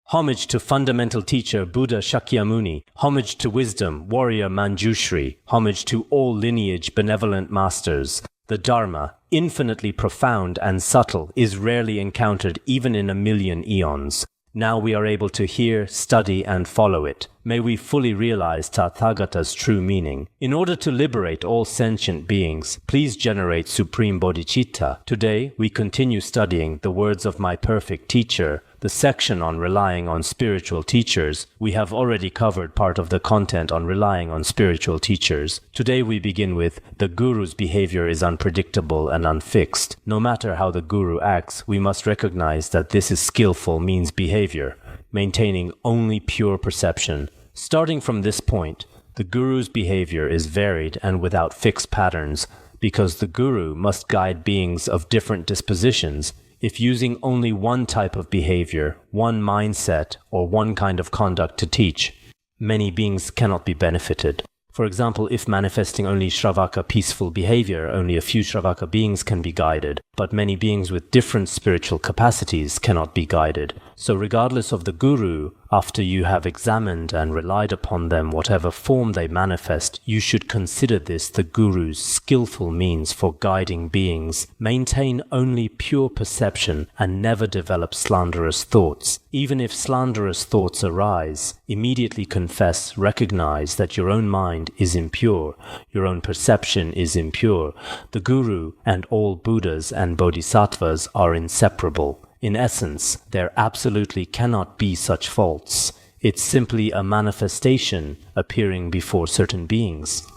Homage to fundamental teacher Buddha Shakyamuni. Homage to wisdom, warrior Manjushri. Homage to all lineage benevolent masters. The Dharma, infinitely profound and subtle, is rarely encountered even in 1,000,000 eons. Now we are able to hear, study, and follow it. May we fully realize Tathagata's true meaning. In order to liberate all sentient beings, please generate Supreme Bodhicitta. Today, we continue studying the words of my perfect teacher, the section on relying on spiritual teachers. We have already covered part of the content on relying on spiritual teachers. Today we begin with, the Guru's behavior is unpredictable and unfixed. No matter how the Guru acts, we must recognize that this is skillful means behavior, maintaining only pure perception. Starting from this point, the Guru's behavior is varied and without fixed patterns, because the Guru must guide beings of different dispositions. If using only one type of behavior, one mindset, or one kind of conduct to teach, many beings cannot be benefited. For example, if manifesting only Shravaka peaceful behavior, only a few Shravaka beings can be guided, but many beings with different spiritual capacities cannot be guided. So regardless of the Guru, after you have examined and relied upon them whatever form they manifest, you should consider this the Guru's skillful means for guiding beings. Maintain only pure perception and never develop slanderous thoughts. Even if slanderous thoughts arise, immediately confess, recognize that your own mind is impure, your own perception is impure. The Guru and all Buddhas and Bodhisattvas are inseparable. In essence, there absolutely cannot be such faults. It's simply a manifestation appearing before certain beings.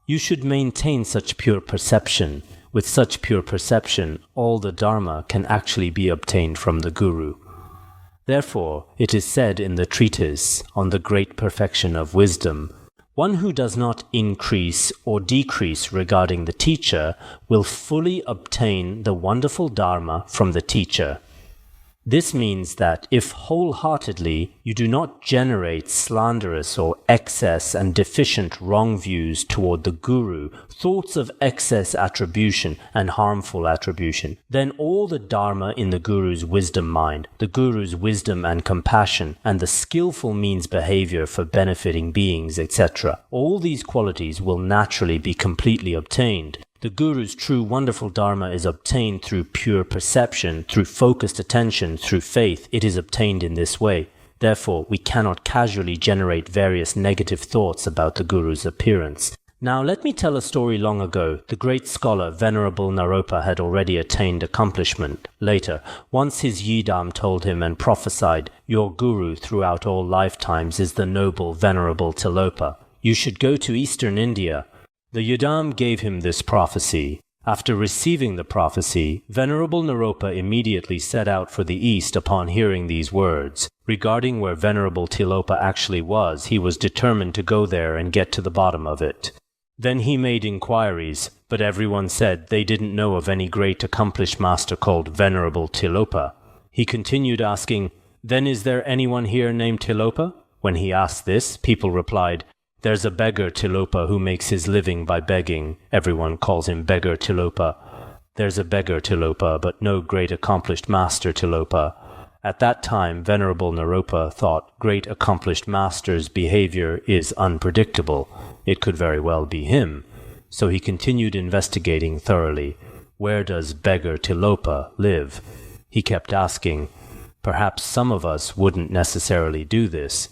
You should maintain such pure perception. With such pure perception, all the Dharma can actually be obtained from the Guru. Therefore, it is said in the treatise on the great perfection of wisdom, one who does not increase or decrease regarding the teacher will fully obtain the wonderful Dharma from the teacher. This means that if wholeheartedly you do not generate slanderous or excess and deficient wrong views toward the Guru, thoughts of excess attribution and harmful attribution, then all the Dharma in the Guru's wisdom mind, the Guru's wisdom and compassion, and the skillful means behavior for benefiting beings, etc., all these qualities will naturally be completely obtained. The Guru's true wonderful Dharma is obtained through pure perception, through focused attention, through faith. It is obtained in this way. Therefore, we cannot casually generate various negative thoughts about the Guru's appearance. Now let me tell a story. Long ago, the great scholar Venerable Naropa had already attained accomplishment. Later, once his Yidam told him and prophesied, "Your Guru throughout all lifetimes is the noble Venerable Tilopa. You should go to eastern India." The Yidam gave him this prophecy. After receiving the prophecy, Venerable Naropa immediately set out for the east upon hearing these words. Regarding where Venerable Tilopa actually was, he was determined to go there and get to the bottom of it. Then he made inquiries, but everyone said they didn't know of any great accomplished master called Venerable Tilopa. He continued asking, "Then is there anyone here named Tilopa?" When he asked this, people replied, "There's a beggar Tilopa who makes his living by begging. Everyone calls him Beggar Tilopa. There's a beggar Tilopa, but no great accomplished master Tilopa." At that time, Venerable Naropa thought great accomplished master's behavior is unpredictable. It could very well be him. So he continued investigating thoroughly. Where does Beggar Tilopa live? He kept asking. Perhaps some of us wouldn't necessarily do this.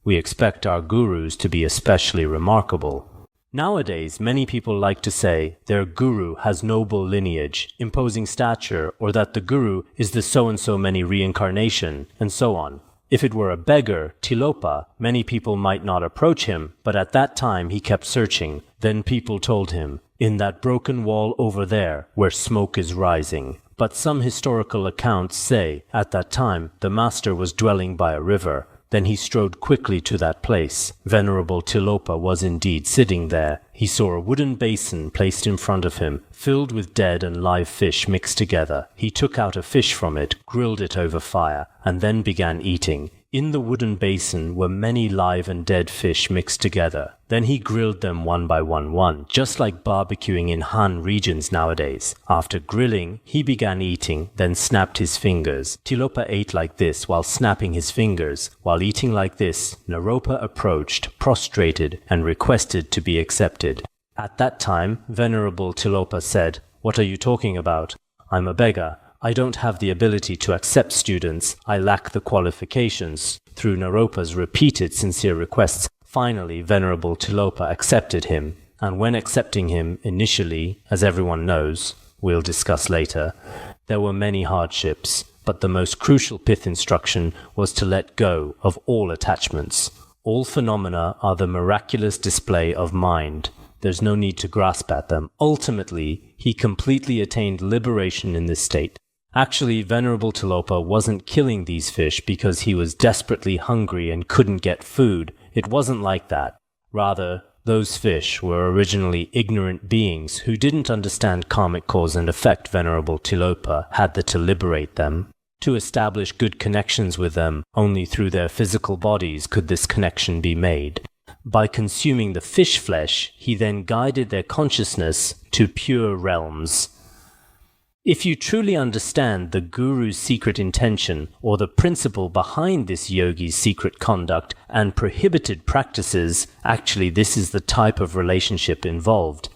We expect our gurus to be especially remarkable. Nowadays, many people like to say their guru has noble lineage, imposing stature, or that the guru is the so-and-so many reincarnation, and so on. If it were a beggar, Tilopa, many people might not approach him, but at that time he kept searching. Then people told him, "In that broken wall over there, where smoke is rising." But some historical accounts say, at that time, the master was dwelling by a river. Then he strode quickly to that place. Venerable Tilopa was indeed sitting there, he saw a wooden basin placed in front of him, filled with dead and live fish mixed together. He took out a fish from it, grilled it over fire, and then began eating. In the wooden basin were many live and dead fish mixed together. Then he grilled them one by one, just like barbecuing in Han regions nowadays. After grilling, he began eating, then snapped his fingers. Tilopa ate like this while snapping his fingers. While eating like this, Naropa approached, prostrated, and requested to be accepted. At that time, Venerable Tilopa said, "What are you talking about? I'm a beggar. I don't have the ability to accept students. I lack the qualifications." Through Naropa's repeated sincere requests, finally Venerable Tilopa accepted him. And when accepting him initially, as everyone knows, we'll discuss later, there were many hardships, but the most crucial pith instruction was to let go of all attachments. All phenomena are the miraculous display of mind. There's no need to grasp at them. Ultimately, he completely attained liberation in this state. Actually, Venerable Tilopa wasn't killing these fish because he was desperately hungry and couldn't get food. It wasn't like that. Rather, those fish were originally ignorant beings who didn't understand karmic cause and effect. Venerable Tilopa had to liberate them. To establish good connections with them, only through their physical bodies could this connection be made. By consuming the fish flesh, he then guided their consciousness to pure realms. If you truly understand the Guru's secret intention or the principle behind this yogi's secret conduct and prohibited practices, actually this is the type of relationship involved.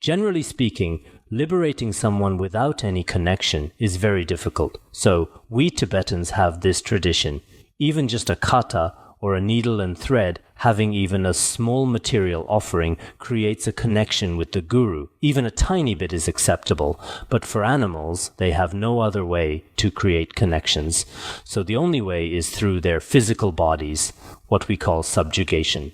Generally speaking, liberating someone without any connection is very difficult. So we Tibetans have this tradition. Even just a kata or a needle and thread, having even a small material offering, creates a connection with the Guru. Even a tiny bit is acceptable, but for animals, they have no other way to create connections. So the only way is through their physical bodies, what we call subjugation.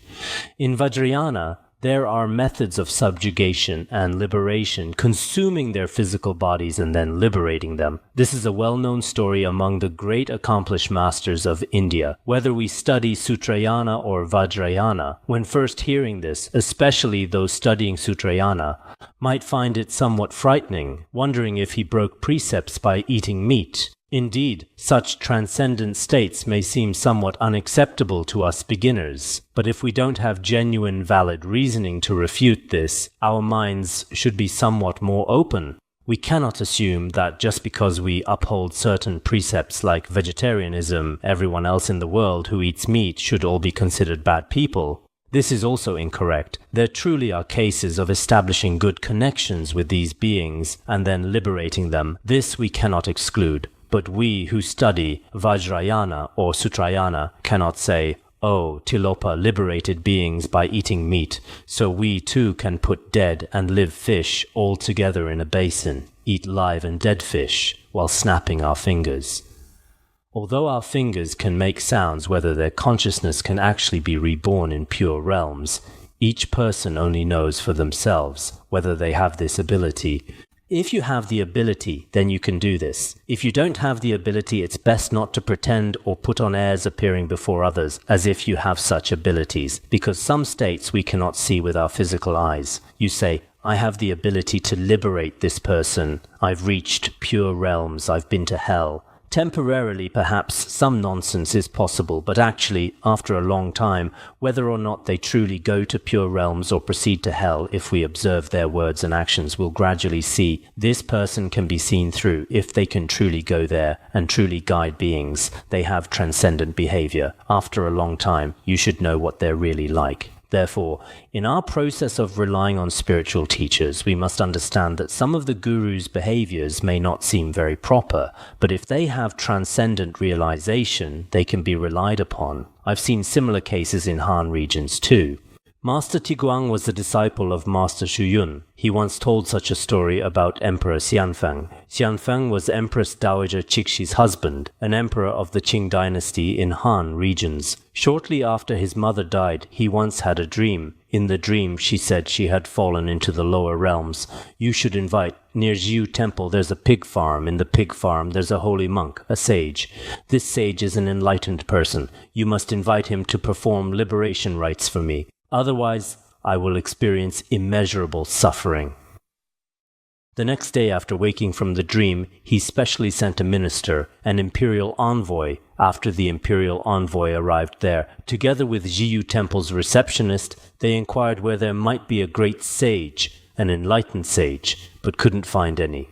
In Vajrayana, there are methods of subjugation and liberation, consuming their physical bodies and then liberating them. This is a well-known story among the great accomplished masters of India. Whether we study Sutrayana or Vajrayana, when first hearing this, especially those studying Sutrayana, might find it somewhat frightening, wondering if he broke precepts by eating meat. Indeed, such transcendent states may seem somewhat unacceptable to us beginners, but if we don't have genuine valid reasoning to refute this, our minds should be somewhat more open. We cannot assume that just because we uphold certain precepts like vegetarianism, everyone else in the world who eats meat should all be considered bad people. This is also incorrect. There truly are cases of establishing good connections with these beings and then liberating them. This we cannot exclude. But we who study Vajrayana or Sutrayana cannot say, "Oh, Tilopa liberated beings by eating meat, so we too can put dead and live fish all together in a basin, eat live and dead fish, while snapping our fingers." Although our fingers can make sounds, whether their consciousness can actually be reborn in pure realms, each person only knows for themselves whether they have this ability. If you have the ability, then you can do this. If you don't have the ability, it's best not to pretend or put on airs appearing before others as if you have such abilities, because some states we cannot see with our physical eyes. You say, "I have the ability to liberate this person. I've reached pure realms. I've been to hell." Temporarily, perhaps some nonsense is possible, but actually, after a long time, whether or not they truly go to pure realms or proceed to hell, if we observe their words and actions, we'll gradually see this person can be seen through if they can truly go there and truly guide beings. They have transcendent behavior. After a long time, you should know what they're really like. Therefore, in our process of relying on spiritual teachers, we must understand that some of the Guru's behaviors may not seem very proper, but if they have transcendent realization, they can be relied upon. I've seen similar cases in Han regions too. Master Tiguang was the disciple of Master Shuyun. He once told such a story about Emperor Xianfeng. Xianfeng was Empress Dowager Cixi's husband, an emperor of the Qing dynasty in Han regions. Shortly after his mother died, he once had a dream. In the dream, she said she had fallen into the lower realms. "You should invite. Near Jiu Temple there's a pig farm. In the pig farm there's a holy monk, a sage. This sage is an enlightened person. You must invite him to perform liberation rites for me. Otherwise, I will experience immeasurable suffering. The next day after waking from the dream, he specially sent a minister, an imperial envoy, after the imperial envoy arrived there. Together with Jiyu Temple's receptionist, they inquired where there might be a great sage, an enlightened sage, but couldn't find any.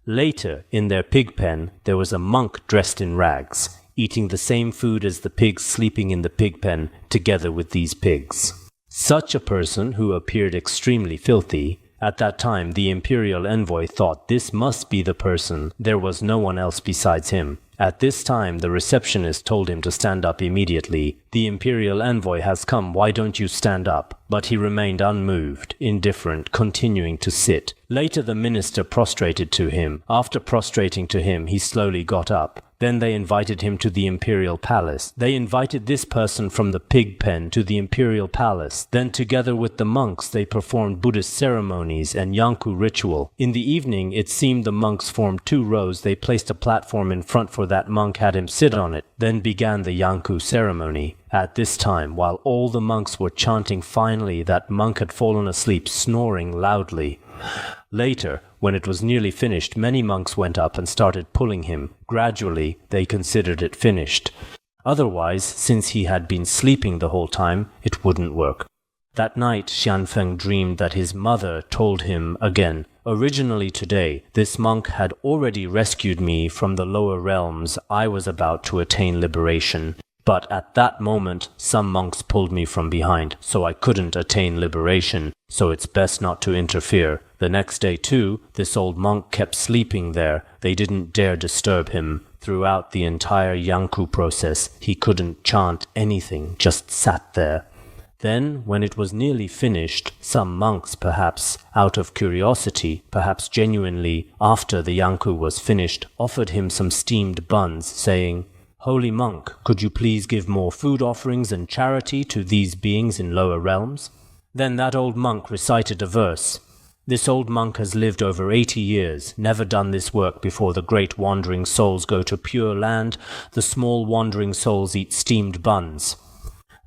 Later, in their pig pen, there was a monk dressed in rags, eating the same food as the pigs sleeping in the pig pen together with these pigs. Such a person, who appeared extremely filthy, at that time the imperial envoy thought this must be the person, there was no one else besides him. At this time the receptionist told him to stand up immediately. The imperial envoy has come, why don't you stand up? But he remained unmoved, indifferent, continuing to sit. Later the minister prostrated to him. After prostrating to him, he slowly got up. Then they invited him to the imperial palace. They invited this person from the pig pen to the imperial palace. Then together with the monks they performed Buddhist ceremonies and Yanku ritual. In the evening it seemed the monks formed 2 rows. They placed a platform in front for that monk, had him sit on it. Then began the Yanku ceremony. At this time, while all the monks were chanting, finally that monk had fallen asleep, snoring loudly. Later, when it was nearly finished, many monks went up and started pulling him. Gradually, they considered it finished. Otherwise, since he had been sleeping the whole time, it wouldn't work. That night, Xianfeng dreamed that his mother told him again, "Originally today, this monk had already rescued me from the lower realms. I was about to attain liberation. But at that moment, some monks pulled me from behind, so I couldn't attain liberation, so it's best not to interfere." The next day too, this old monk kept sleeping there. They didn't dare disturb him. Throughout the entire Yanku process, he couldn't chant anything, just sat there. Then, when it was nearly finished, some monks, perhaps out of curiosity, perhaps genuinely, after the Yanku was finished, offered him some steamed buns, saying, "Holy monk, could you please give more food offerings and charity to these beings in lower realms?" Then that old monk recited a verse. "This old monk has lived over 80 years, never done this work before the great wandering souls go to Pure Land. The small wandering souls eat steamed buns."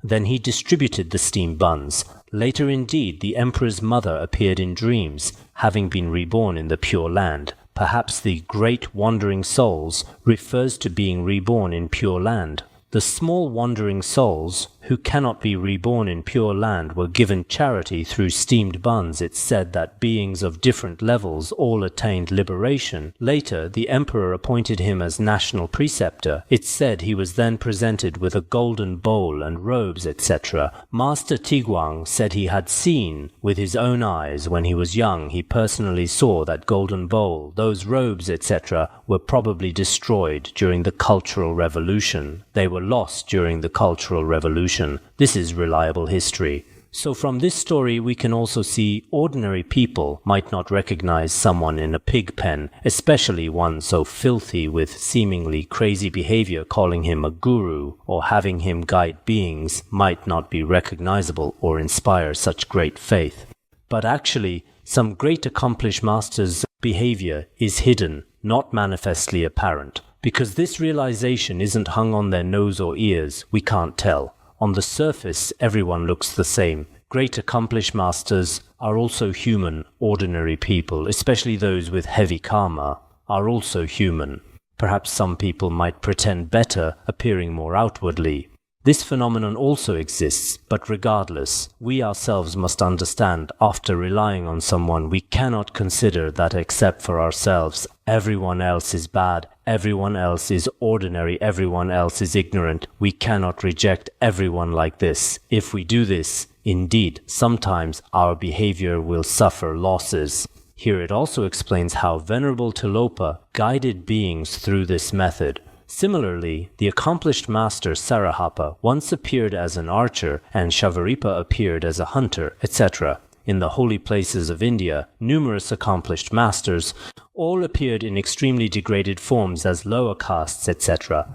Then he distributed the steamed buns. Later indeed, the emperor's mother appeared in dreams, having been reborn in the Pure Land. Perhaps the great wandering souls refers to being reborn in Pure Land. The small wandering souls, who cannot be reborn in Pure Land, were given charity through steamed buns. It said that beings of different levels all attained liberation. Later, the emperor appointed him as national preceptor. It said he was then presented with a golden bowl and robes, etc. Master Tiguang said he had seen with his own eyes when he was young. He personally saw that golden bowl. Those robes, etc. were probably destroyed during the Cultural Revolution. They were lost during the Cultural Revolution. This is reliable history. So from this story we can also see ordinary people might not recognize someone in a pig pen, especially one so filthy with seemingly crazy behavior. Calling him a guru or having him guide beings might not be recognizable or inspire such great faith. But actually, some great accomplished masters' behavior is hidden, not manifestly apparent. Because this realization isn't hung on their nose or ears, we can't tell. On the surface, everyone looks the same. Great accomplished masters are also human, ordinary people, especially those with heavy karma, are also human. Perhaps some people might pretend better, appearing more outwardly. This phenomenon also exists, but regardless, we ourselves must understand, after relying on someone, we cannot consider that except for ourselves, everyone else is bad, everyone else is ordinary, everyone else is ignorant. We cannot reject everyone like this. If we do this, indeed, sometimes our behavior will suffer losses. Here it also explains how Venerable Tilopa guided beings through this method. Similarly, the accomplished master Sarahapa once appeared as an archer and Shavaripa appeared as a hunter, etc. In the holy places of India, numerous accomplished masters all appeared in extremely degraded forms as lower castes, etc.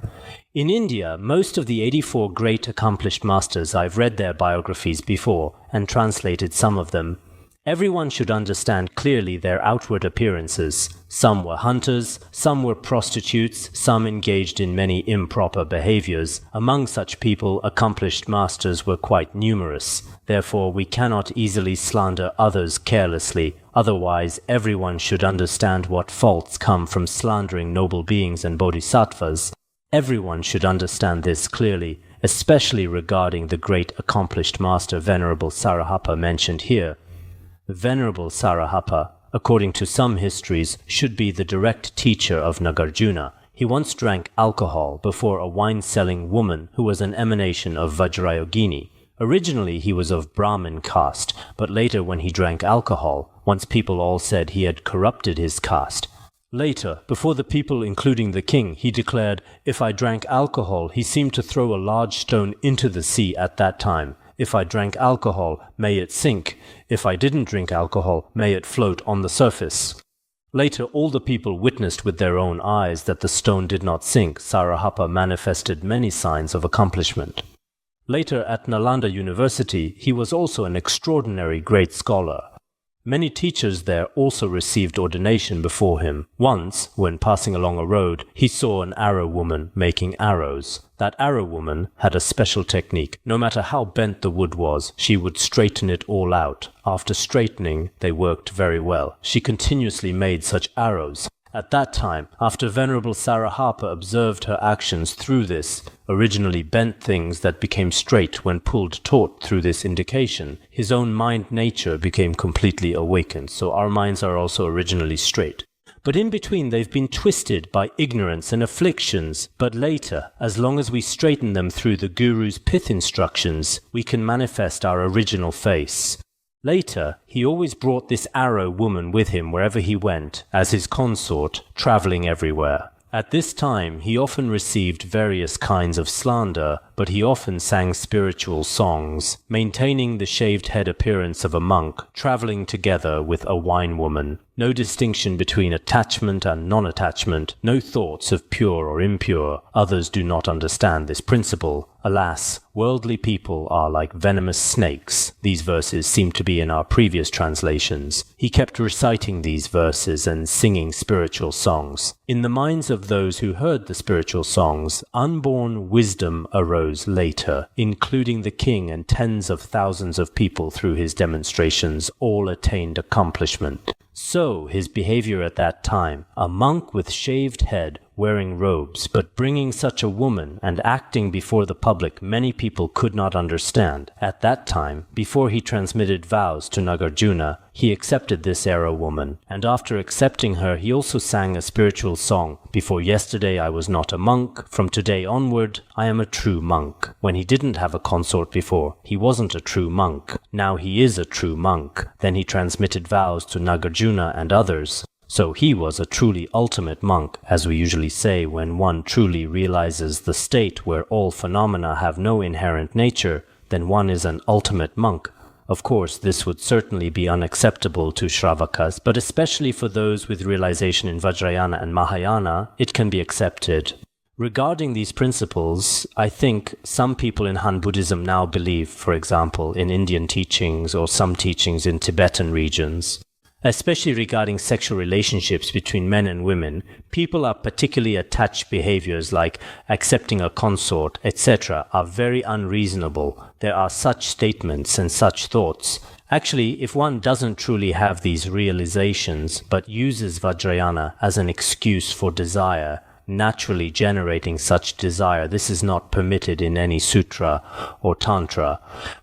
In India, most of the 84 great accomplished masters, I've read their biographies before and translated some of them. Everyone should understand clearly their outward appearances. Some were hunters, some were prostitutes, some engaged in many improper behaviors. Among such people, accomplished masters were quite numerous. Therefore, we cannot easily slander others carelessly. Otherwise, everyone should understand what faults come from slandering noble beings and bodhisattvas. Everyone should understand this clearly, especially regarding the great accomplished master Venerable Sarahapa mentioned here. Venerable Sarahapa, according to some histories, should be the direct teacher of Nagarjuna. He once drank alcohol before a wine-selling woman who was an emanation of Vajrayogini. Originally he was of Brahmin caste, but later when he drank alcohol, once people all said he had corrupted his caste. Later, before the people including the king, he declared, "If I drank alcohol, he seemed to throw a large stone into the sea at that time. If I drank alcohol, may it sink. If I didn't drink alcohol, may it float on the surface." Later, all the people witnessed with their own eyes that the stone did not sink. Sarahapa manifested many signs of accomplishment. Later, at Nalanda University, he was also an extraordinary great scholar. Many teachers there also received ordination before him. Once, when passing along a road, he saw an arrow woman making arrows. That arrow woman had a special technique. No matter how bent the wood was, she would straighten it all out. After straightening, they worked very well. She continuously made such arrows. At that time, after Venerable Sarahapa observed her actions through this, originally bent things that became straight when pulled taut through this indication, his own mind nature became completely awakened, so our minds are also originally straight. But in between they've been twisted by ignorance and afflictions, but later, as long as we straighten them through the Guru's pith instructions, we can manifest our original face. Later, he always brought this arrow woman with him wherever he went, as his consort, traveling everywhere. At this time, he often received various kinds of slander, but he often sang spiritual songs, maintaining the shaved head appearance of a monk, traveling together with a wine woman. No distinction between attachment and non-attachment, no thoughts of pure or impure. Others do not understand this principle. Alas, worldly people are like venomous snakes. These verses seem to be in our previous translations. He kept reciting these verses and singing spiritual songs. In the minds of those who heard the spiritual songs, unborn wisdom arose later, including the king and tens of thousands of people through his demonstrations, all attained accomplishment. So his behavior at that time, a monk with shaved head, wearing robes, but bringing such a woman and acting before the public many people could not understand. At that time, before he transmitted vows to Nagarjuna, he accepted this arrow woman, and after accepting her he also sang a spiritual song. Before yesterday I was not a monk, from today onward I am a true monk. When he didn't have a consort before, he wasn't a true monk. Now he is a true monk. Then he transmitted vows to Nagarjuna and others. So he was a truly ultimate monk, as we usually say when one truly realizes the state where all phenomena have no inherent nature, then one is an ultimate monk. Of course, this would certainly be unacceptable to Shravakas, but especially for those with realization in Vajrayana and Mahayana, it can be accepted. Regarding these principles, I think some people in Han Buddhism now believe, for example, in Indian teachings or some teachings in Tibetan regions. Especially regarding sexual relationships between men and women, people are particularly attached behaviors like accepting a consort, etc. are very unreasonable. There are such statements and such thoughts. Actually, if one doesn't truly have these realizations, but uses Vajrayana as an excuse for desire, naturally generating such desire, this is not permitted in any sutra or tantra.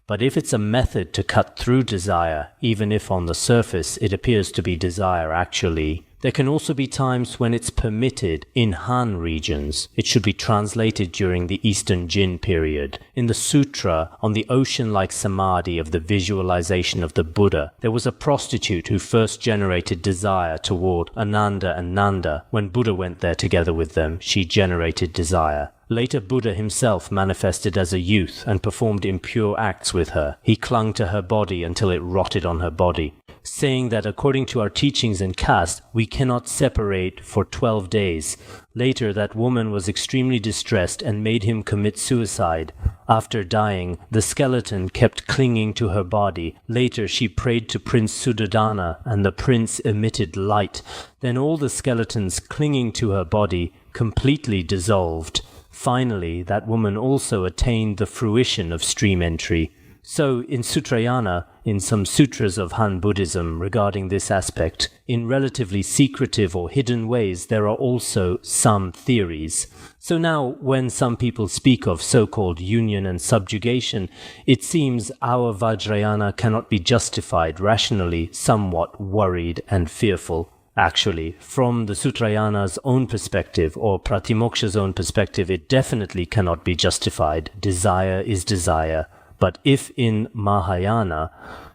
But if it's a method to cut through desire, even if on the surface it appears to be desire actually, there can also be times when it's permitted in Han regions. It should be translated during the Eastern Jin period. In the sutra on the ocean-like samadhi of the visualization of the Buddha, there was a prostitute who first generated desire toward Ananda and Nanda. When Buddha went there together with them, she generated desire. Later Buddha himself manifested as a youth and performed impure acts with her. He clung to her body until it rotted on her body, saying that according to our teachings and caste, we cannot separate for 12 days. Later that woman was extremely distressed and made him commit suicide. After dying, the skeleton kept clinging to her body. Later, she prayed to Prince Suddhodana, and the prince emitted light. Then all the skeletons clinging to her body completely dissolved. Finally, that woman also attained the fruition of stream entry. So, in Sutrayana, in some sutras of Han Buddhism regarding this aspect, in relatively secretive or hidden ways, there are also some theories. So now, when some people speak of so-called union and subjugation, it seems our Vajrayana cannot be justified rationally, somewhat worried and fearful. Actually, from the Sutrayana's own perspective, or Pratimoksha's own perspective, it definitely cannot be justified. Desire is desire. But if in Mahayana,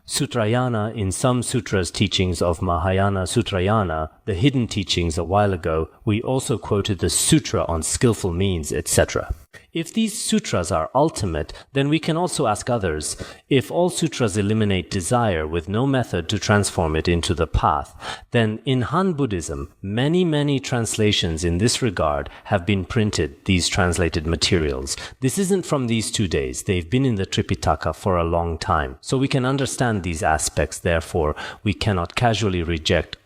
Sutrayana, in some sutras teachings of Mahayana Sutrayana, the hidden teachings a while ago, we also quoted the sutra on skillful means, etc. If these sutras are ultimate, then we can also ask others, if all sutras eliminate desire with no method to transform it into the path, then in Han Buddhism, many translations in this regard have been printed, these translated materials. This isn't from these 2 days, they've been in the Tripitaka for a long time. So we can understand these aspects, therefore we cannot casually reject,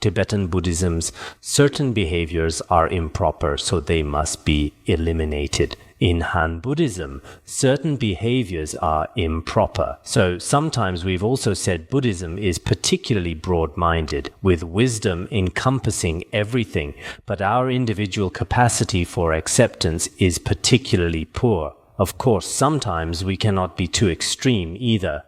Tibetan Buddhism's certain behaviors are improper, so they must be eliminated. In Han Buddhism, certain behaviors are improper. So sometimes we've also said Buddhism is particularly broad-minded, with wisdom encompassing everything, but our individual capacity for acceptance is particularly poor. Of course, sometimes we cannot be too extreme either.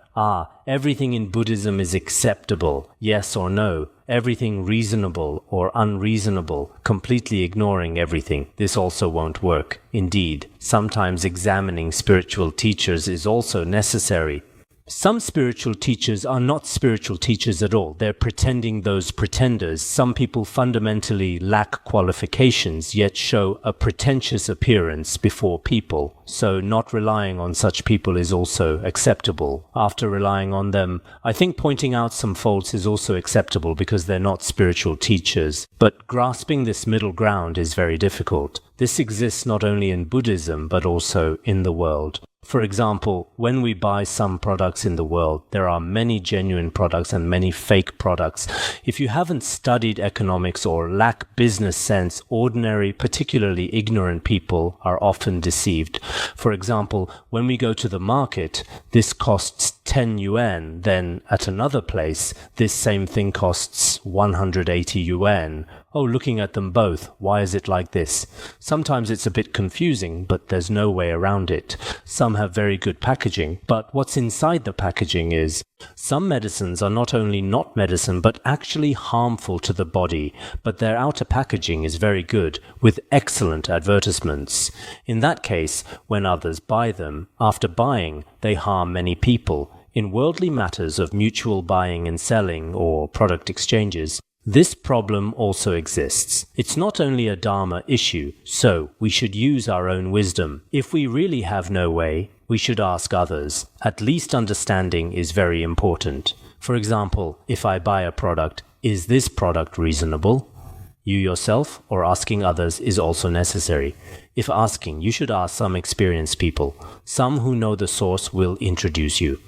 Everything in Buddhism is acceptable, yes or no. Everything reasonable or unreasonable, completely ignoring everything. This also won't work. Indeed, sometimes examining spiritual teachers is also necessary. Some spiritual teachers are not spiritual teachers at all. They're pretending those pretenders. Some people fundamentally lack qualifications, yet show a pretentious appearance before people. So not relying on such people is also acceptable. After relying on them, I think pointing out some faults is also acceptable because they're not spiritual teachers. But grasping this middle ground is very difficult. This exists not only in Buddhism, but also in the world. For example, when we buy some products in the world, there are many genuine products and many fake products. If you haven't studied economics or lack business sense, ordinary, particularly ignorant people are often deceived. For example, when we go to the market, this costs 10 yuan, then at another place, this same thing costs 180 yuan. Looking at them both, why is it like this? Sometimes it's a bit confusing, but there's no way around it. Some have very good packaging, but what's inside the packaging is some medicines are not only not medicine, but actually harmful to the body, but their outer packaging is very good, with excellent advertisements. In that case, when others buy them, after buying, they harm many people. In worldly matters of mutual buying and selling or product exchanges, this problem also exists. It's not only a Dharma issue, so we should use our own wisdom. If we really have no way, we should ask others. At least understanding is very important. For example, if I buy a product, is this product reasonable? You yourself or asking others is also necessary. If asking, you should ask some experienced people. Some who know the source will introduce you.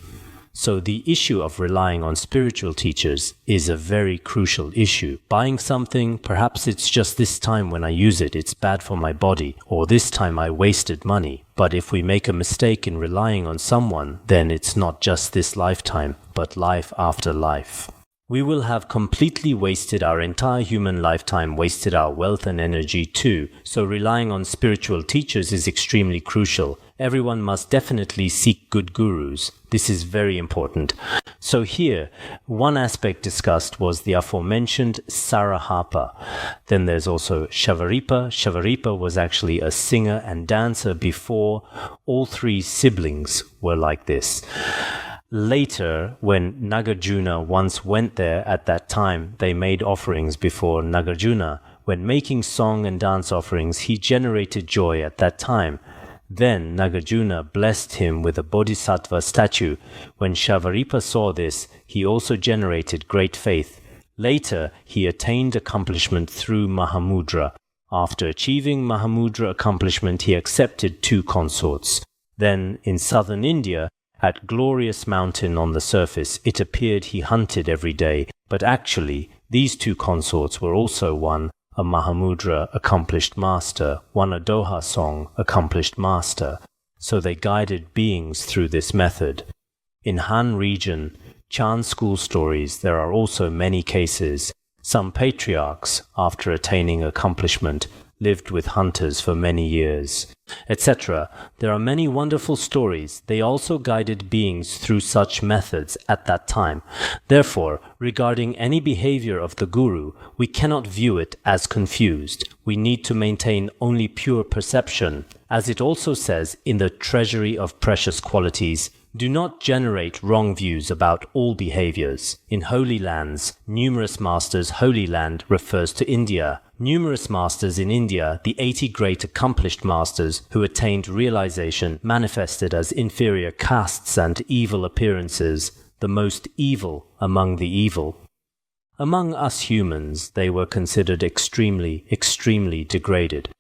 So the issue of relying on spiritual teachers is a very crucial issue. Buying something, perhaps it's just this time when I use it, it's bad for my body, or this time I wasted money. But if we make a mistake in relying on someone, then it's not just this lifetime, but life after life. We will have completely wasted our entire human lifetime, wasted our wealth and energy too. So relying on spiritual teachers is extremely crucial. Everyone must definitely seek good gurus. This is very important. So here, one aspect discussed was the aforementioned Sarahapa. Then there's also Shavarippa. Shavarippa was actually a singer and dancer before. All three siblings were like this. Later, when Nagarjuna once went there at that time, they made offerings before Nagarjuna. When making song and dance offerings, he generated joy at that time. Then Nagarjuna blessed him with a bodhisattva statue. When Shavarippa saw this, he also generated great faith. Later, he attained accomplishment through Mahamudra. After achieving Mahamudra accomplishment, he accepted 2 consorts. Then, in southern India, at Glorious Mountain on the surface, it appeared he hunted every day, but actually, these two consorts were also one, a Mahamudra accomplished master, one a Doha song accomplished master. So they guided beings through this method. In Han region, Chan school stories, there are also many cases. Some patriarchs, after attaining accomplishment, lived with hunters for many years, etc. There are many wonderful stories. They also guided beings through such methods at that time. Therefore, regarding any behavior of the Guru, we cannot view it as confused. We need to maintain only pure perception. As it also says in the Treasury of Precious Qualities, do not generate wrong views about all behaviors. In Holy Lands, numerous masters, Holy Land refers to India. Numerous masters in India, the 80 great accomplished masters who attained realization, manifested as inferior castes and evil appearances, the most evil among the evil. Among us humans, they were considered extremely, extremely degraded.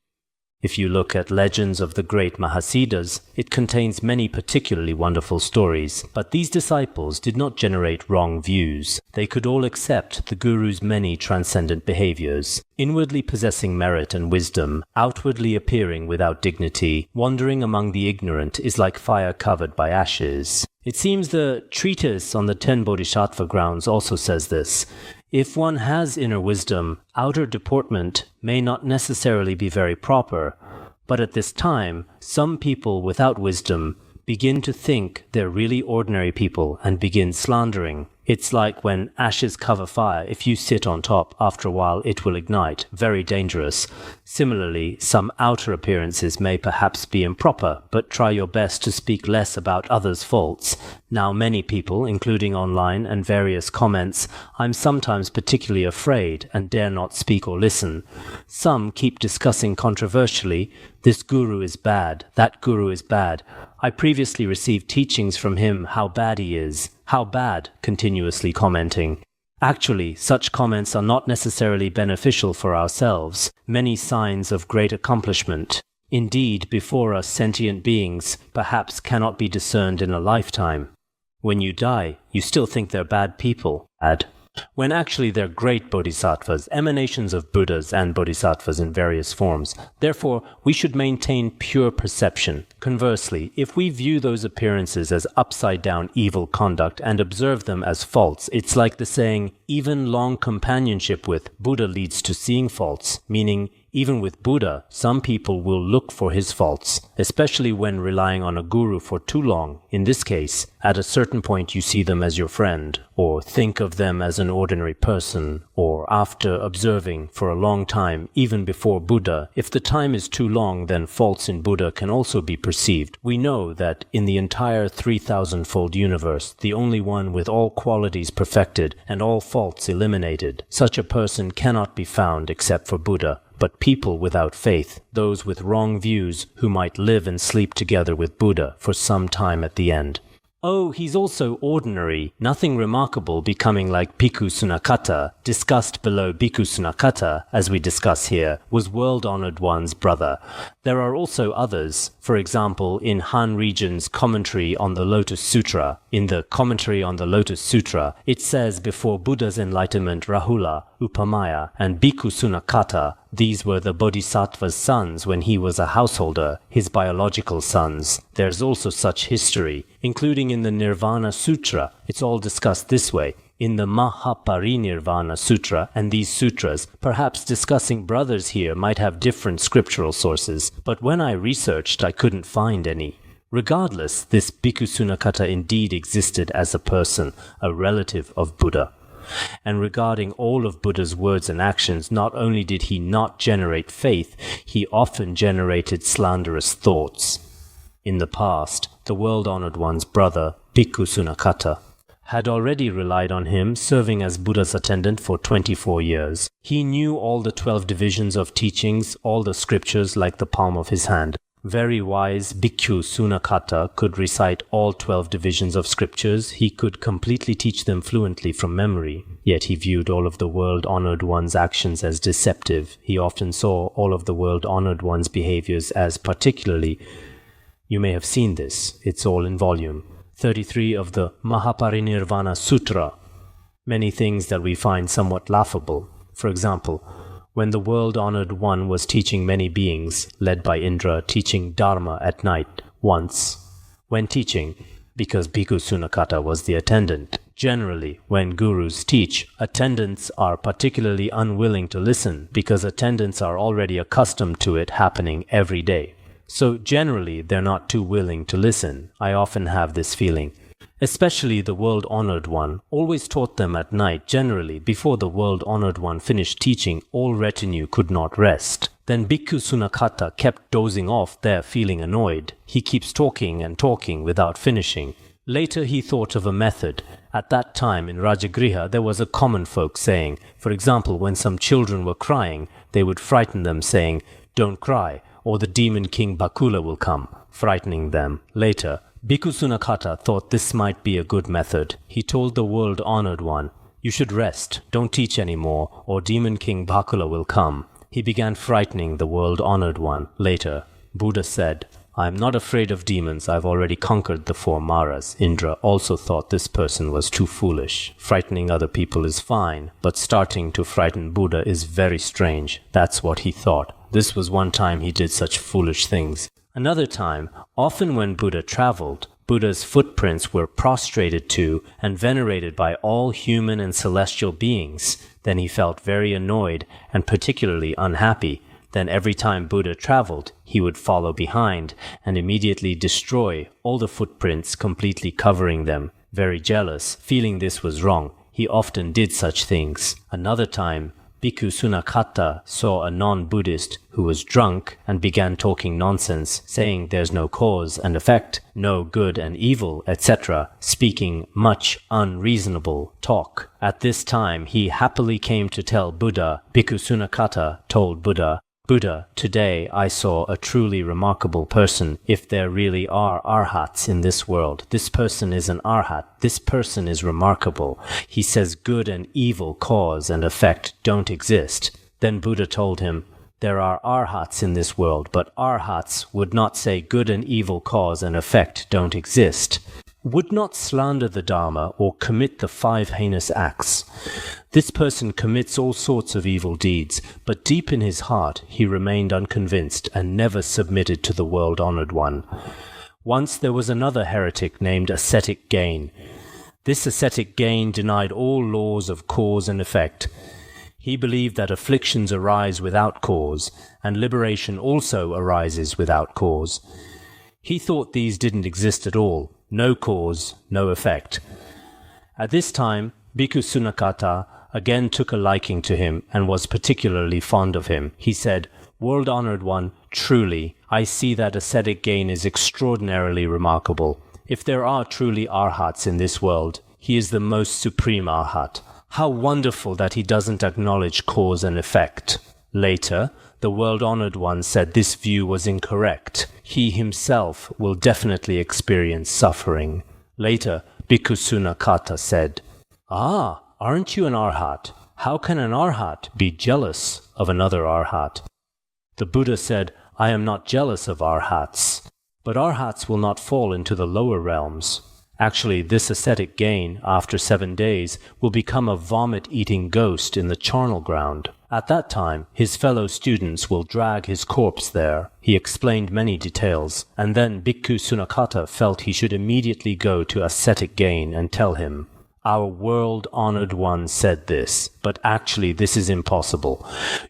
If you look at legends of the great Mahasiddhas, it contains many particularly wonderful stories, but these disciples did not generate wrong views. They could all accept the Guru's many transcendent behaviors, inwardly possessing merit and wisdom, outwardly appearing without dignity. Wandering among the ignorant is like fire covered by ashes. It seems the treatise on the 10 Bodhisattva grounds also says this. If one has inner wisdom, outer deportment may not necessarily be very proper, but at this time, some people without wisdom begin to think they're really ordinary people and begin slandering. It's like when ashes cover fire. If you sit on top, after a while it will ignite. Very dangerous. Similarly, some outer appearances may perhaps be improper, but try your best to speak less about others' faults. Now many people, including online and various comments, I'm sometimes particularly afraid and dare not speak or listen. Some keep discussing controversially, this guru is bad, that guru is bad. I previously received teachings from him how bad he is. How bad, continuously commenting. Actually, such comments are not necessarily beneficial for ourselves. Many signs of great accomplishment, indeed before us sentient beings, perhaps cannot be discerned in a lifetime. When you die, you still think they're bad people, when actually they're great bodhisattvas, emanations of Buddhas and bodhisattvas in various forms. Therefore, we should maintain pure perception. Conversely, if we view those appearances as upside-down evil conduct and observe them as faults, it's like the saying, even long companionship with Buddha leads to seeing faults, meaning even with Buddha, some people will look for his faults, especially when relying on a guru for too long. In this case, at a certain point you see them as your friend, or think of them as an ordinary person, or after observing for a long time, even before Buddha. If the time is too long, then faults in Buddha can also be perceived. We know that in the entire 3,000-fold universe, the only one with all qualities perfected and all faults eliminated, such a person cannot be found except for Buddha. But people without faith, those with wrong views who might live and sleep together with Buddha for some time at the end. Oh, he's also ordinary, nothing remarkable, becoming like Bhikkhu Sunakkhatta, discussed below. Bhikkhu Sunakkhatta, as we discuss here, was world-honored one's brother. There are also others, for example, in Han region's commentary on the Lotus Sutra. In the commentary on the Lotus Sutra, it says before Buddha's enlightenment, Rahula, Upamaya, and Bhikkhu Sunakkhatta, these were the Bodhisattva's sons when he was a householder, his biological sons. There's also such history, including in the Nirvana Sutra. It's all discussed this way. In the Mahaparinirvana Sutra and these sutras, perhaps discussing brothers here might have different scriptural sources, but when I researched, I couldn't find any. Regardless, this Bhikkhu Sunakkhatta indeed existed as a person, a relative of Buddha. And regarding all of Buddha's words and actions, not only did he not generate faith, he often generated slanderous thoughts. In the past, the world-honored one's brother, Bhikkhu Sunakkhatta, had already relied on him, serving as Buddha's attendant for 24 years. He knew all the 12 divisions of teachings, all the scriptures like the palm of his hand. Very wise Bhikkhu Sunakkhatta could recite all 12 divisions of scriptures. He could completely teach them fluently from memory. Yet he viewed all of the world-honored one's actions as deceptive. He often saw all of the world-honored one's behaviors as particularly You may have seen this. It's all in volume 33 of the Mahaparinirvana Sutra. Many things that we find somewhat laughable. For example, when the world-honored one was teaching many beings, led by Indra, teaching Dharma at night once, when teaching, because Bhikkhu Sunakkhatta was the attendant. Generally, when gurus teach, attendants are particularly unwilling to listen because attendants are already accustomed to it happening every day. So generally, they're not too willing to listen. I often have this feeling. Especially the world-honored one always taught them at night. Generally, before the world-honored one finished teaching, all retinue could not rest. Then Bhikkhu Sunakkhatta kept dozing off there, feeling annoyed. He keeps talking and talking without finishing. Later he thought of a method. At that time in Rajagriha there was a common folk saying, for example, when some children were crying, they would frighten them saying, "Don't cry, or the demon king Bakula will come," frightening them. Later, Bhikkhu Sunakkhatta thought this might be a good method. He told the world-honored one, "You should rest, don't teach anymore, or demon king Bakula will come." He began frightening the world-honored one. Later, Buddha said, "I am not afraid of demons, I've already conquered the 4 Maras." Indra also thought this person was too foolish. Frightening other people is fine, but starting to frighten Buddha is very strange. That's what he thought. This was one time he did such foolish things. Another time, often when Buddha traveled, Buddha's footprints were prostrated to and venerated by all human and celestial beings. Then he felt very annoyed and particularly unhappy. Then every time Buddha traveled, he would follow behind and immediately destroy all the footprints, completely covering them. Very jealous, feeling this was wrong, he often did such things. Another time, Bhikkhu Sunakkhatta saw a non-Buddhist who was drunk and began talking nonsense, saying there's no cause and effect, no good and evil, etc., speaking much unreasonable talk. At this time, he happily came to tell Buddha. Bhikkhu Sunakkhatta told Buddha, "Buddha, today I saw a truly remarkable person. If there really are arhats in this world, this person is an arhat. This person is remarkable. He says good and evil, cause and effect don't exist." Then Buddha told him, "There are arhats in this world, but arhats would not say good and evil, cause and effect don't exist. Would not slander the Dharma or commit the 5 heinous acts. This person commits all sorts of evil deeds, but deep in his heart he remained unconvinced and never submitted to the world-honored one." Once there was another heretic named Ascetic Gain. This Ascetic Gain denied all laws of cause and effect. He believed that afflictions arise without cause, and liberation also arises without cause. He thought these didn't exist at all. No cause, no effect. At this time, Bhikkhu Sunakkhatta again took a liking to him and was particularly fond of him. He said, "World-honored one, truly, I see that ascetic gain is extraordinarily remarkable. If there are truly arhats in this world, he is the most supreme arhat. How wonderful that he doesn't acknowledge cause and effect." Later, the world-honored one said this view was incorrect. He himself will definitely experience suffering. Later, Bhikkhu Sunakkhatta said, "Ah, aren't you an arhat? How can an arhat be jealous of another arhat?" The Buddha said, "I am not jealous of arhats, but arhats will not fall into the lower realms. Actually, this ascetic gain, after 7 days, will become a vomit-eating ghost in the charnel ground. At that time, his fellow students will drag his corpse there." He explained many details, and then Bhikkhu Sunakkhatta felt he should immediately go to Ascetic Gain and tell him, "Our world-honored one said this, but actually this is impossible.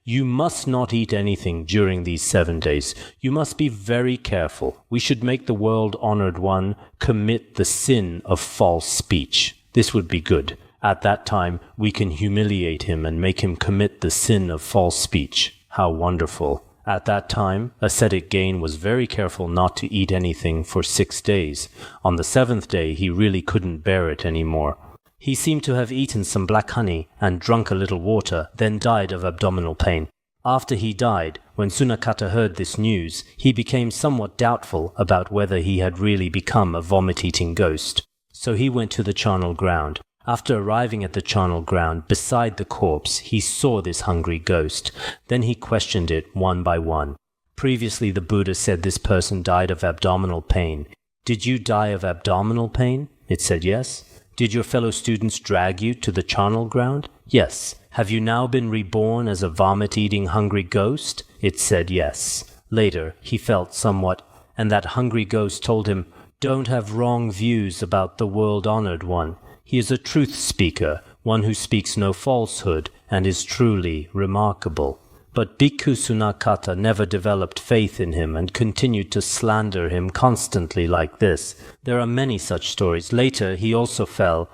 You must not eat anything during these 7 days. You must be very careful. We should make the world-honored one commit the sin of false speech. This would be good. At that time, we can humiliate him and make him commit the sin of false speech." How wonderful. At that time, Ascetic Gain was very careful not to eat anything for 6 days. On the 7th day, he really couldn't bear it anymore. He seemed to have eaten some black honey and drunk a little water, then died of abdominal pain. After he died, when Sunakkhatta heard this news, he became somewhat doubtful about whether he had really become a vomit-eating ghost. So he went to the charnel ground. After arriving at the charnel ground, beside the corpse, he saw this hungry ghost. Then he questioned it one by one. Previously, the Buddha said this person died of abdominal pain. Did you die of abdominal pain? It said yes. Did your fellow students drag you to the charnel ground? Yes. Have you now been reborn as a vomit-eating hungry ghost? It said yes. Later, he felt somewhat, and that hungry ghost told him, don't have wrong views about the world-honored one. He is a truth speaker, one who speaks no falsehood, and is truly remarkable. But Bhikkhu Sunakkhatta never developed faith in him and continued to slander him constantly like this. There are many such stories. Later, he also fell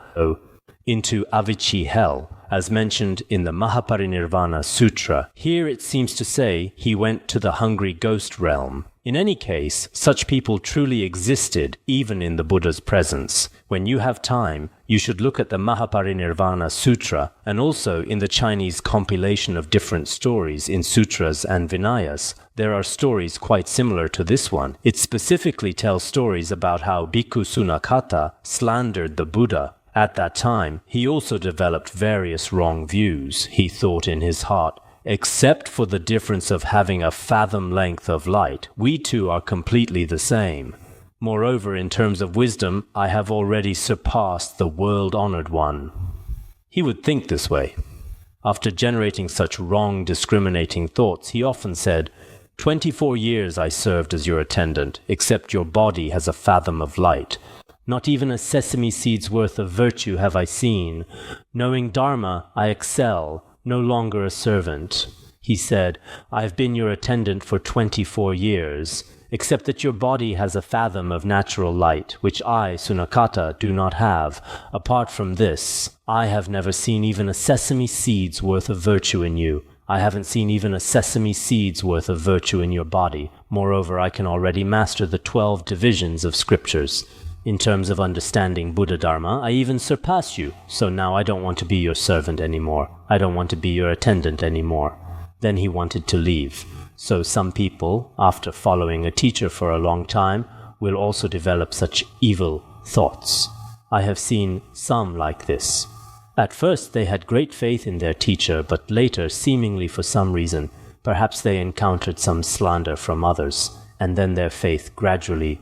into Avicii hell, as mentioned in the Mahaparinirvana Sutra. Here it seems to say he went to the hungry ghost realm. In any case, such people truly existed even in the Buddha's presence. When you have time, you should look at the Mahaparinirvana Sutra and also in the Chinese compilation of different stories in sutras and Vinayas. There are stories quite similar to this one. It specifically tells stories about how Bhikkhu Sunakkhatta slandered the Buddha. At that time, he also developed various wrong views, he thought in his heart. Except for the difference of having a fathom length of light, we two are completely the same. Moreover, in terms of wisdom, I have already surpassed the world-honored one. He would think this way. After generating such wrong, discriminating thoughts, he often said, 24 years I served as your attendant, except your body has a fathom of light. Not even a sesame seed's worth of virtue have I seen. Knowing Dharma, I excel, no longer a servant. He said, I have been your attendant for 24 years, except that your body has a fathom of natural light, which I, Sunakkhatta, do not have. Apart from this, I have never seen even a sesame seed's worth of virtue in you. I haven't seen even a sesame seed's worth of virtue in your body. Moreover, I can already master the 12 divisions of scriptures. In terms of understanding Buddha Dharma, I even surpass you, so now I don't want to be your servant anymore. I don't want to be your attendant anymore. Then he wanted to leave. So some people, after following a teacher for a long time, will also develop such evil thoughts. I have seen some like this. At first they had great faith in their teacher, but later, seemingly for some reason, perhaps they encountered some slander from others, and then their faith gradually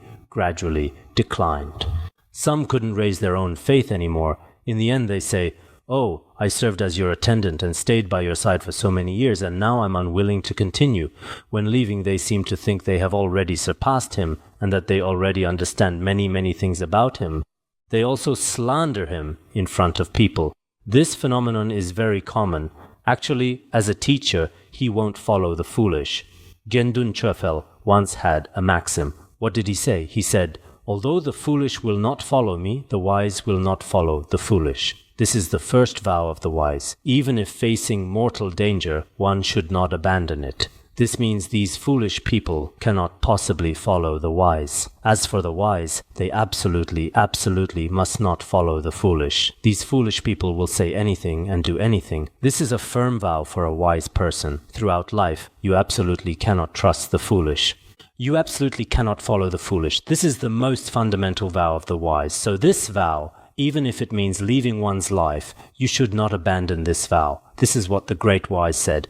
declined. Some couldn't raise their own faith anymore. In the end they say, oh, I served as your attendant and stayed by your side for so many years, and now I'm unwilling to continue. When leaving, they seem to think they have already surpassed him, and that they already understand many things about him. They also slander him in front of people. This phenomenon is very common. Actually, as a teacher, he won't follow the foolish. Gendun Chöfel once had a maxim. What did he say? He said, although the foolish will not follow me, the wise will not follow the foolish. This is the first vow of the wise. Even if facing mortal danger, one should not abandon it. This means these foolish people cannot possibly follow the wise. As for the wise, they absolutely must not follow the foolish. These foolish people will say anything and do anything. This is a firm vow for a wise person. Throughout life, you absolutely cannot trust the foolish. You absolutely cannot follow the foolish. This is the most fundamental vow of the wise. So this vow, even if it means leaving one's life, you should not abandon this vow. This is what the great wise said.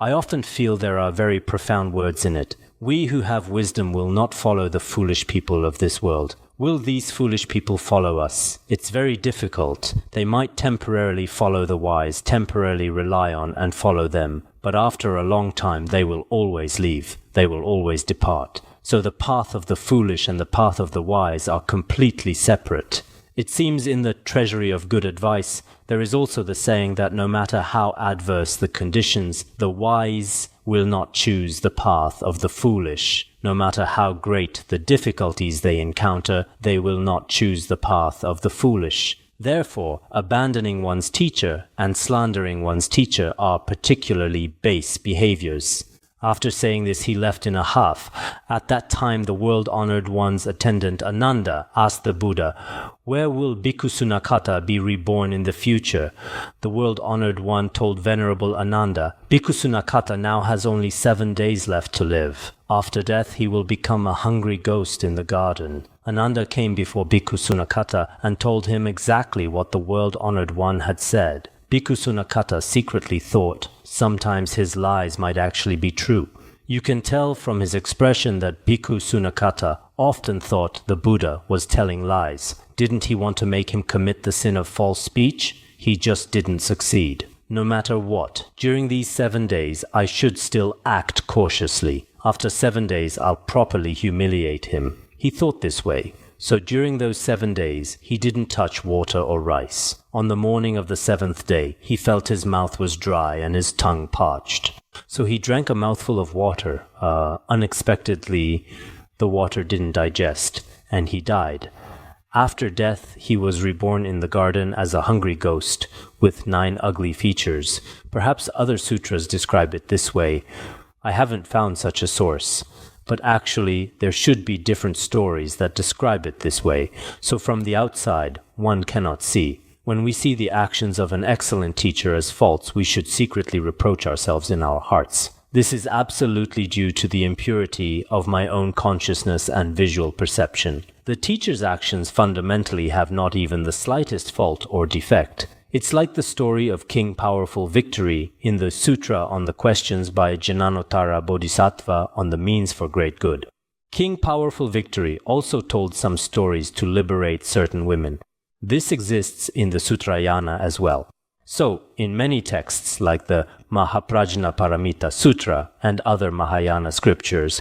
I often feel there are very profound words in it. We who have wisdom will not follow the foolish people of this world. Will these foolish people follow us? It's very difficult. They might temporarily follow the wise, temporarily rely on and follow them, but after a long time they will always leave. They will always depart. So the path of the foolish and the path of the wise are completely separate. It seems in the Treasury of Good Advice, there is also the saying that no matter how adverse the conditions, the wise will not choose the path of the foolish. No matter how great the difficulties they encounter, they will not choose the path of the foolish. Therefore, abandoning one's teacher and slandering one's teacher are particularly base behaviors. After saying this, he left in a huff. At that time, the world-honored one's attendant Ananda asked the Buddha, where will Bhikkhu Sunakkhatta be reborn in the future? The world-honored one told Venerable Ananda, Bhikkhu Sunakkhatta now has only 7 days left to live. After death, he will become a hungry ghost in the garden. Ananda came before Bhikkhu Sunakkhatta and told him exactly what the world-honored one had said. Bhikkhu Sunakkhatta secretly thought sometimes his lies might actually be true. You can tell from his expression that Bhikkhu Sunakkhatta often thought the Buddha was telling lies. Didn't he want to make him commit the sin of false speech? He just didn't succeed. No matter what, during these 7 days, I should still act cautiously. After 7 days, I'll properly humiliate him. He thought this way. So during those 7 days, he didn't touch water or rice. On the morning of the 7th day, he felt his mouth was dry and his tongue parched. So he drank a mouthful of water. Unexpectedly, the water didn't digest, and he died. After death, he was reborn in the garden as a hungry ghost with 9 ugly features. Perhaps other sutras describe it this way. I haven't found such a source. But actually, there should be different stories that describe it this way, so from the outside, one cannot see. When we see the actions of an excellent teacher as faults, we should secretly reproach ourselves in our hearts. This is absolutely due to the impurity of my own consciousness and visual perception. The teacher's actions fundamentally have not even the slightest fault or defect. It's like the story of King Powerful Victory in the Sutra on the Questions by Jnanotara Bodhisattva on the Means for Great Good. King Powerful Victory also told some stories to liberate certain women. This exists in the Sutrayana as well. So, in many texts like the Mahaprajna Paramita Sutra and other Mahayana scriptures,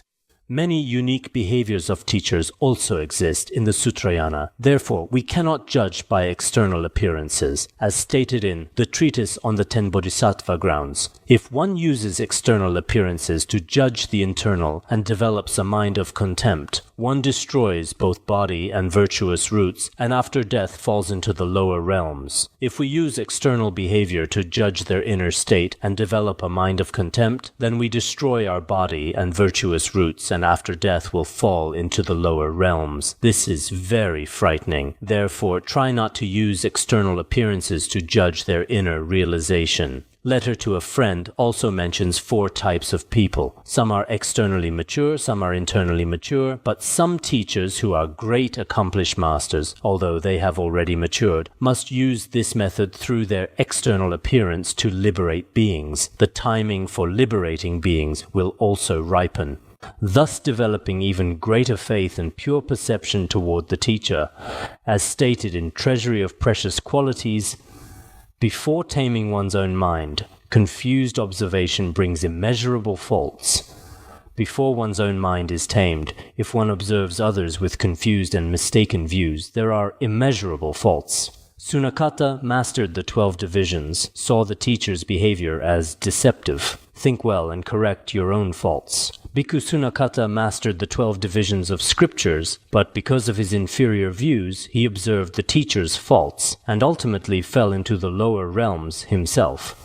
many unique behaviors of teachers also exist in the Sutrayana. Therefore, we cannot judge by external appearances, as stated in the Treatise on the 10 Bodhisattva Grounds. If one uses external appearances to judge the internal and develops a mind of contempt, one destroys both body and virtuous roots, and after death falls into the lower realms. If we use external behavior to judge their inner state and develop a mind of contempt, then we destroy our body and virtuous roots, and after death will fall into the lower realms. This is very frightening. Therefore, try not to use external appearances to judge their inner realization. Letter to a Friend also mentions 4 types of people. Some are externally mature, some are internally mature, but some teachers who are great accomplished masters, although they have already matured, must use this method through their external appearance to liberate beings. The timing for liberating beings will also ripen, thus developing even greater faith and pure perception toward the teacher. As stated in Treasury of Precious Qualities, before taming one's own mind, confused observation brings immeasurable faults. Before one's own mind is tamed, if one observes others with confused and mistaken views, there are immeasurable faults. Sunakkhatta mastered the 12 divisions, saw the teacher's behavior as deceptive. Think well and correct your own faults. Bhikkhu Sunakkhatta mastered the 12 divisions of scriptures, but because of his inferior views, he observed the teacher's faults, and ultimately fell into the lower realms himself.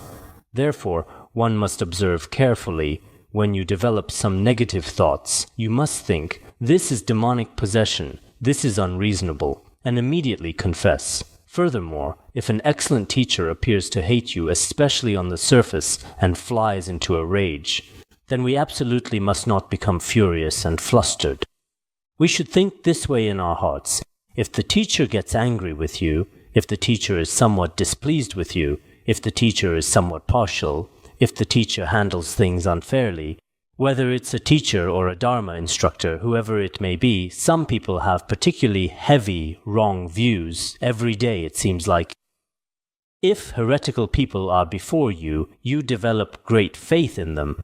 Therefore, one must observe carefully. When you develop some negative thoughts, you must think, this is demonic possession, this is unreasonable, and immediately confess. Furthermore, if an excellent teacher appears to hate you, especially on the surface, and flies into a rage, then we absolutely must not become furious and flustered. We should think this way in our hearts. If the teacher gets angry with you, if the teacher is somewhat displeased with you, if the teacher is somewhat partial, if the teacher handles things unfairly, whether it's a teacher or a Dharma instructor, whoever it may be, some people have particularly heavy, wrong views. Every day it seems like. If heretical people are before you, you develop great faith in them.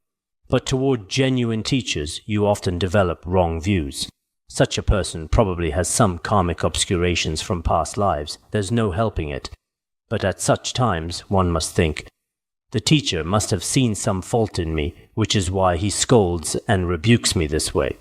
But toward genuine teachers, you often develop wrong views. Such a person probably has some karmic obscurations from past lives. There's no helping it. But at such times, one must think, the teacher must have seen some fault in me, which is why he scolds and rebukes me this way.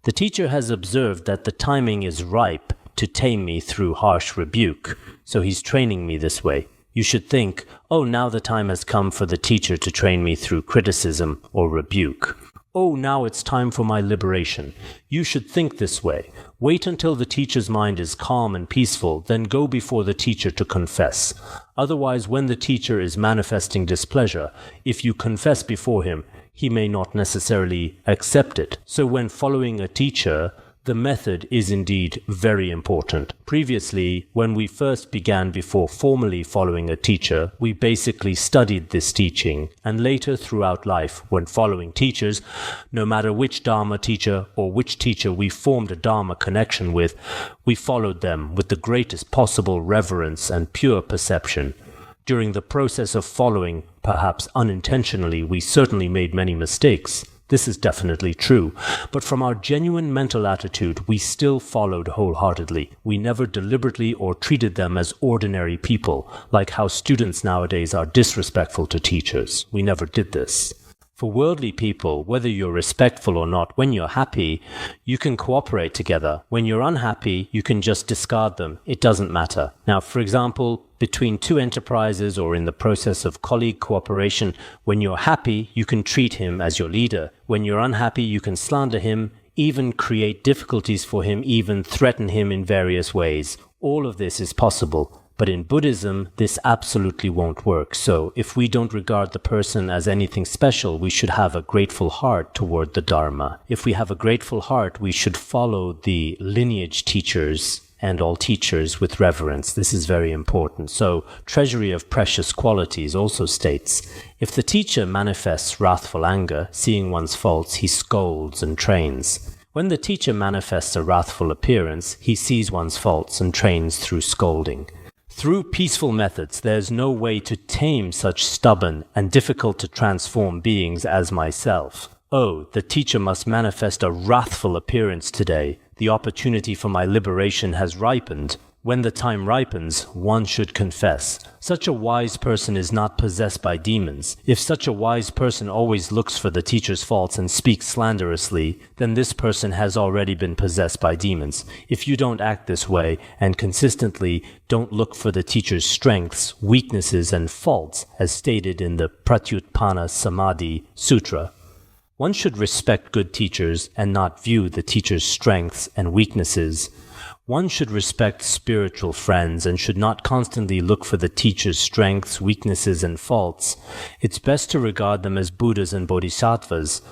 The teacher has observed that the timing is ripe to tame me through harsh rebuke, so he's training me this way. You should think, oh, now the time has come for the teacher to train me through criticism or rebuke. Oh, now it's time for my liberation. You should think this way. Wait until the teacher's mind is calm and peaceful, then go before the teacher to confess. Otherwise, when the teacher is manifesting displeasure, if you confess before him, he may not necessarily accept it. So when following a teacher, The method is indeed very important. Previously, when we first began before formally following a teacher, we basically studied this teaching, and later throughout life, when following teachers, no matter which Dharma teacher or which teacher we formed a Dharma connection with, we followed them with the greatest possible reverence and pure perception. During the process of following, perhaps unintentionally, we certainly made many mistakes. This is definitely true, but from our genuine mental attitude, we still followed wholeheartedly. We never deliberately or treated them as ordinary people, like how students nowadays are disrespectful to teachers. We never did this. For worldly people, whether you're respectful or not, when you're happy, you can cooperate together. When you're unhappy, you can just discard them. It doesn't matter. Now, for example, between two enterprises or in the process of colleague cooperation, when you're happy, you can treat him as your leader. When you're unhappy, you can slander him, even create difficulties for him, even threaten him in various ways. All of this is possible. But in Buddhism, this absolutely won't work. So if we don't regard the person as anything special, we should have a grateful heart toward the Dharma. If we have a grateful heart, we should follow the lineage teachers and all teachers with reverence. This is very important. So, Treasury of Precious Qualities also states, if the teacher manifests wrathful anger, seeing one's faults, he scolds and trains. When the teacher manifests a wrathful appearance, he sees one's faults and trains through scolding. Through peaceful methods, there's no way to tame such stubborn and difficult to transform beings as myself. Oh, the teacher must manifest a wrathful appearance today. The opportunity for my liberation has ripened. When the time ripens, one should confess. Such a wise person is not possessed by demons. If such a wise person always looks for the teacher's faults and speaks slanderously, then this person has already been possessed by demons. If you don't act this way and consistently don't look for the teacher's strengths, weaknesses, and faults, as stated in the Pratyutpana Samadhi Sutra, one should respect good teachers and not view the teacher's strengths and weaknesses. One should respect spiritual friends and should not constantly look for the teacher's strengths, weaknesses, and faults. It's best to regard them as Buddhas and Bodhisattvas.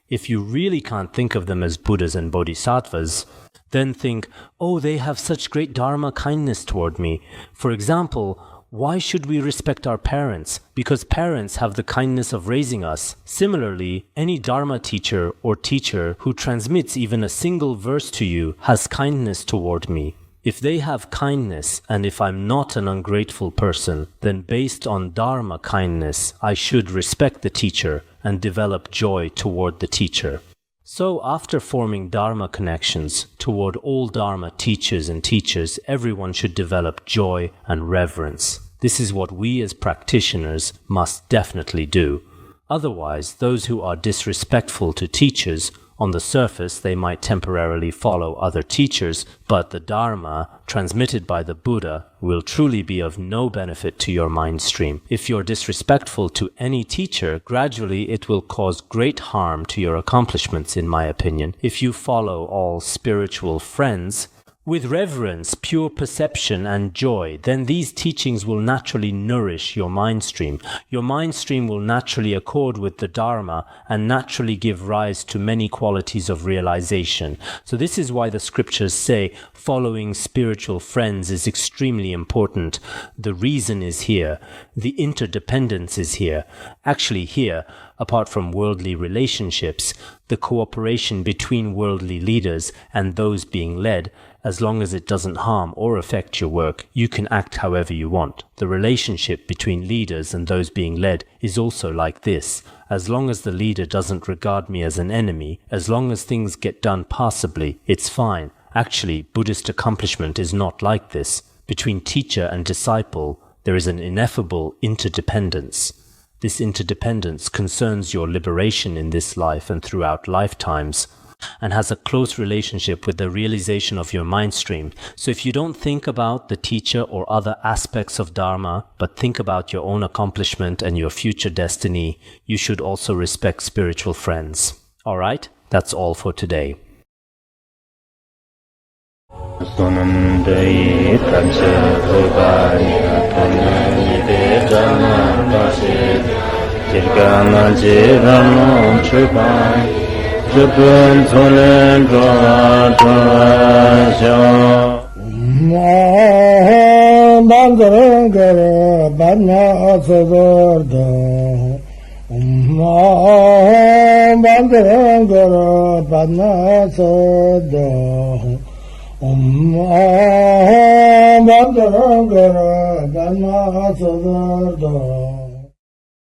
If you really can't think of them as Buddhas and Bodhisattvas, then think, oh, they have such great Dharma kindness toward me. For example, why should we respect our parents? Because parents have the kindness of raising us. Similarly, any Dharma teacher or teacher who transmits even a single verse to you has kindness toward me. If they have kindness, and if I'm not an ungrateful person, then based on Dharma kindness, I should respect the teacher and develop joy toward the teacher. So after forming Dharma connections toward all Dharma teachers and teachers, everyone should develop joy and reverence. This is what we as practitioners must definitely do. Otherwise, those who are disrespectful to teachers, on the surface they might temporarily follow other teachers, but the Dharma transmitted by the Buddha will truly be of no benefit to your mind stream. If you're disrespectful to any teacher, gradually it will cause great harm to your accomplishments, in my opinion. If you follow all spiritual friends with reverence, pure perception, and joy, then these teachings will naturally nourish your mind stream. Your mind stream will naturally accord with the Dharma and naturally give rise to many qualities of realization. So this is why the scriptures say following spiritual friends is extremely important. The reason is here. The interdependence is here. Actually here, apart from worldly relationships, the cooperation between worldly leaders and those being led, as long as it doesn't harm or affect your work, you can act however you want. The relationship between leaders and those being led is also like this. As long as the leader doesn't regard me as an enemy, as long as things get done passably, it's fine. Actually, Buddhist accomplishment is not like this. Between teacher and disciple, there is an ineffable interdependence. This interdependence concerns your liberation in this life and throughout lifetimes, and has a close relationship with the realization of your mind stream. So if you don't think about the teacher or other aspects of Dharma, but think about your own accomplishment and your future destiny, you should also respect spiritual friends. Alright? That's all for today. Jupun Tulen Dwatwasyo Bandarangara Bana Sadarda Bandarangara Bana Sada Bandarangara Bana Sadarda